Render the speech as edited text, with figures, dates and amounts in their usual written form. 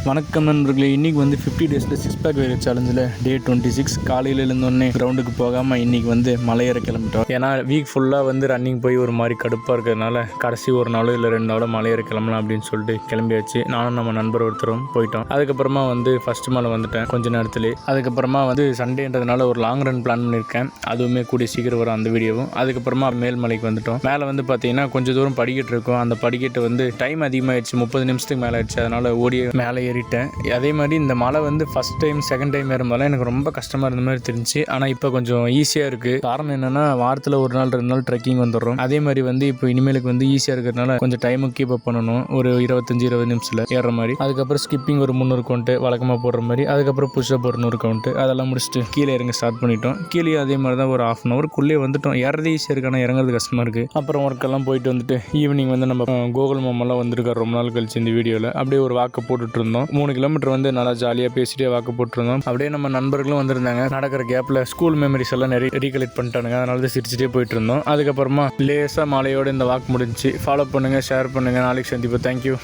வணக்கம் நண்பர்களே, இன்றைக்கி வந்து 50 டேஸில் 6 பேக் வேறு சேலஞ்சில் டே 26 காலையில் எழுந்தோடனே கிரவுண்டுக்கு போகாமல் இன்றைக்கி வந்து மலையேற கிளம்பிட்டோம். ஏன்னா வீக் ஃபுல்லாக வந்து ரன்னிங் போய் ஒரு மாதிரி கடுப்பாக இருக்கிறதுனால கடைசி ஒரு நாளோ இல்லை 2 நாளோ மலையேற கிளம்பலாம் அப்படின்னு சொல்லிட்டு கிளம்பியாச்சு. நானும் நம்ம நண்பர் ஒருத்தரும் போயிட்டோம். அதுக்கப்புறமா வந்து ஃபஸ்ட்டு மலை வந்துட்டேன் கொஞ்ச நேரத்துலேயே. அதுக்கப்புறமா வந்து சண்டேன்றதுனால ஒரு லாங் ரன் பிளான் பண்ணியிருக்கேன். அதுவுமே கூடிய சீக்கிரம் வரும் அந்த வீடியோவும். அதுக்கப்புறமா மேல்மலைக்கு வந்துட்டோம். மேலே வந்து பார்த்தீங்கன்னா கொஞ்சம் தூரம் படிக்கட்டு இருக்கும். அந்த படிக்கட்டு வந்து டைம் அதிகமாகிடுச்சு, 30 நிமிஷத்துக்கு மேலே ஆயிடுச்சு. அதனால் ஓடிய மேலே ஏறிட்டேன். அதே மாதிரி இந்த மலை வந்து ஃபஸ்ட் டைம் செகண்ட் டைம் ஏறும்போது எனக்கு ரொம்ப கஷ்டமாக இருந்த மாதிரி தெரிஞ்சு. ஆனால் இப்போ கொஞ்சம் ஈஸியாக இருக்குது. காரணம் என்னென்னா வாரத்தில் ஒரு நாள் 2 நாள் ட்ரெக்கிங் வந்துடுறோம். அதே மாதிரி வந்து இப்போ இனிமேலுக்கு வந்து ஈஸியாக இருக்கிறதுனால கொஞ்சம் டைமுக்கு கீப் அப் பண்ணணும். ஒரு 25-20 நிமிஷத்தில் ஏறுற மாதிரி. அதுக்கப்புறம் ஸ்கிப்பிங் ஒரு 300 கவுண்ட்டு வழக்கமாக போடுற மாதிரி. அதுக்கப்புறம் புஷ்அப் ஒரு 100 கவுண்ட்டு. அதெல்லாம் முடிச்சுட்டு கீழே இறங்க ஸ்டார்ட் பண்ணிட்டோம். கீழே அதே மாதிரி தான் ஒரு 1/2 ஹவருக்குள்ளே வந்துட்டோம். ஏறது ஈஸியாக இருக்கு, ஆனால் இறங்குறது கஷ்டமாக இருக்குது. அப்புறம் ஒர்க்கெல்லாம் போயிட்டு வந்துட்டு ஈவினிங் வந்து நம்ம கோகுல் மாமெல்லாம் வந்திருக்காரு ரொம்ப நாள் கழிச்சு இந்த வீடியோவில். அப்படியே ஒரு வாக்கு போட்டுட்டு இருந்தோம். 3 கிலோமீட்டர் வந்து நல்லா ஜாலியாக பேசிட்டே வாக்கு போட்டுருந்தோம். அப்படியே நம்ம நண்பர்களும் வந்திருந்தாங்க. நடக்கிற கேப்பில் ஸ்கூல் மெமரிஸ் எல்லாம் நிறைய ரீகலெக்ட் பண்ணிட்டானுங்க. அதனால தான் சிரிச்சுட்டே போயிட்டு இருந்தோம். அதுக்கப்புறமா லேசாக மாலையோடு இந்த வாக்கு முடிஞ்சு. ஃபாலோ பண்ணுங்கள், ஷேர் பண்ணுங்கள். நாளைக்கு சந்திப்போம். தேங்க்யூ.